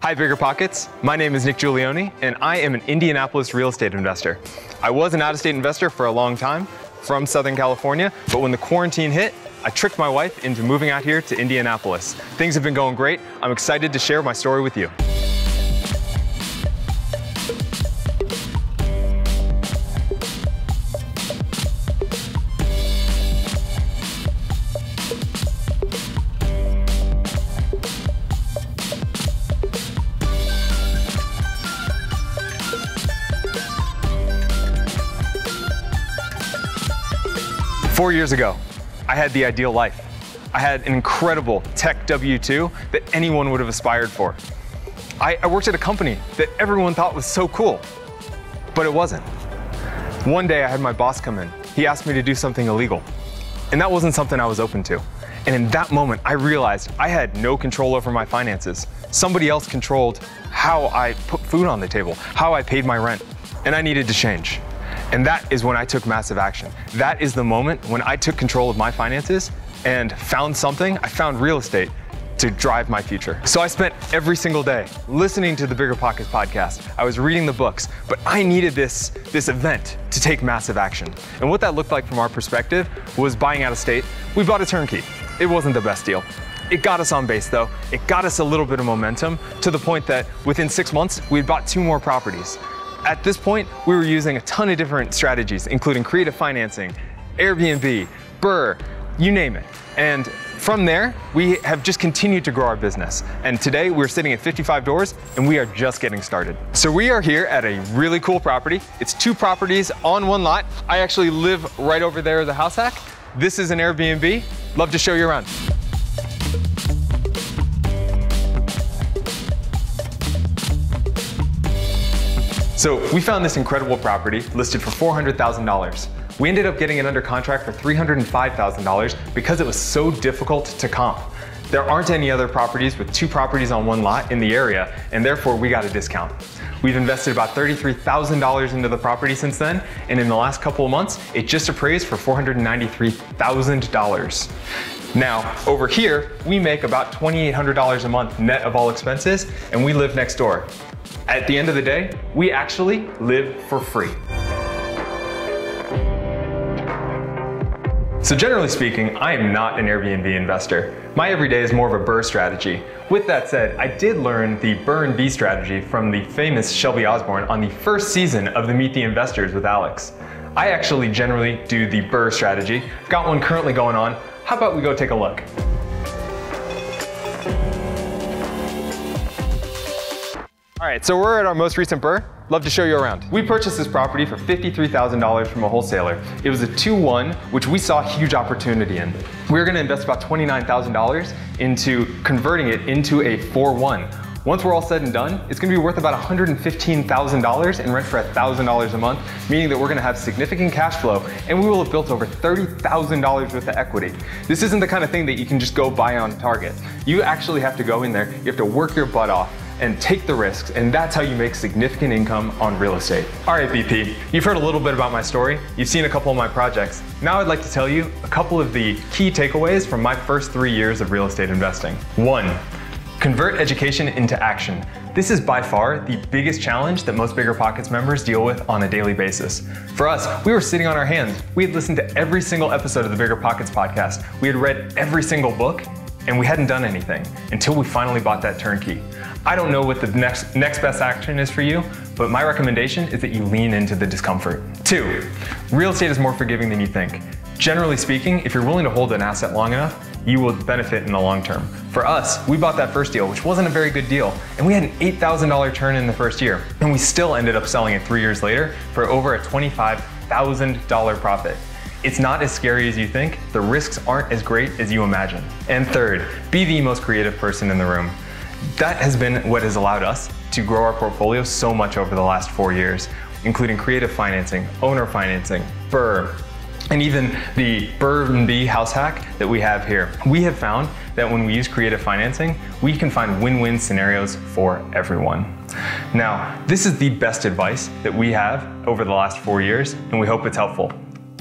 Hi BiggerPockets, my name is Nick Giulioni and I am an Indianapolis real estate investor. I was an out-of-state investor for a long time from Southern California, but when the quarantine hit, I tricked my wife into moving out here to Indianapolis. Things have been going great. I'm excited to share my story with you. Four years ago, I had the ideal life. I had an incredible tech W-2 that anyone would have aspired for. I worked at a company that everyone thought was so cool, but it wasn't. One day I had my boss come in. He asked me to do something illegal, and that wasn't something I was open to. And in that moment, I realized I had no control over my finances. Somebody else controlled how I put food on the table, how I paid my rent, and I needed to change. And that is when I took massive action. That is the moment when I took control of my finances and found something. I found real estate to drive my future. So I spent every single day listening to the BiggerPockets podcast. I was reading the books, but I needed this event to take massive action. And what that looked like from our perspective was buying out of state. We bought a turnkey. It wasn't the best deal. It got us on base though. It got us a little bit of momentum to the point that within 6 months, we had bought 2 more properties. At this point, we were using a ton of different strategies, including creative financing, Airbnb, BRRRR, you name it. And from there, we have just continued to grow our business. And today we're sitting at 55 doors and we are just getting started. So we are here at a really cool property. It's 2 properties on 1 lot. I actually live right over there as a house hack. This is an Airbnb. Love to show you around. So we found this incredible property listed for $400,000. We ended up getting it under contract for $305,000 because it was so difficult to comp. There aren't any other properties with 2 properties on 1 lot in the area, and therefore we got a discount. We've invested about $33,000 into the property since then, and in the last couple of months, it just appraised for $493,000. Now, over here, we make about $2,800 a month net of all expenses, and we live next door. At the end of the day, we actually live for free. So generally speaking, I am not an Airbnb investor. My everyday is more of a BRRRR strategy. With that said, I did learn the BRRRRnB strategy from the famous Shelby Osborne on the first season of the Meet the Investors with Alex. I actually generally do the BRRRR strategy. Got one currently going on. How about we go take a look? All right, so we're at our most recent BRRRR. Love to show you around. We purchased this property for $53,000 from a wholesaler. It was a 2-1, which we saw huge opportunity in. We were gonna invest about $29,000 into converting it into a 4-1. Once we're all said and done, it's gonna be worth about $115,000 and rent for $1,000 a month, meaning that we're gonna have significant cash flow and we will have built over $30,000 worth of equity. This isn't the kind of thing that you can just go buy on target. You actually have to go in there, you have to work your butt off and take the risks, and that's how you make significant income on real estate. All right, BP, you've heard a little bit about my story. You've seen a couple of my projects. Now I'd like to tell you a couple of the key takeaways from my first 3 years of real estate investing. 1, convert education into action. This is by far the biggest challenge that most BiggerPockets members deal with on a daily basis. For us, we were sitting on our hands. We had listened to every single episode of the BiggerPockets podcast. We had read every single book, and we hadn't done anything until we finally bought that turnkey. I don't know what the next best action is for you, but my recommendation is that you lean into the discomfort. 2, real estate is more forgiving than you think. Generally speaking, if you're willing to hold an asset long enough, you will benefit in the long term. For us, we bought that first deal, which wasn't a very good deal, and we had an $8,000 turn in the first year, and we still ended up selling it 3 years later for over a $25,000 profit. It's not as scary as you think. The risks aren't as great as you imagine. And 3rd, be the most creative person in the room. That has been what has allowed us to grow our portfolio so much over the last 4 years, including creative financing, owner financing, BRRRR, and even the BRRRRnB house hack that we have here. We have found that when we use creative financing, we can find win-win scenarios for everyone. Now, this is the best advice that we have over the last 4 years, and we hope it's helpful.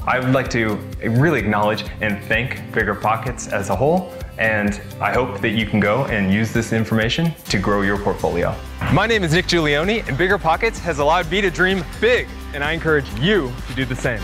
I would like to really acknowledge and thank BiggerPockets as a whole, and I hope that you can go and use this information to grow your portfolio. My name is Nick Giulioni, and BiggerPockets has allowed me to dream big, and I encourage you to do the same.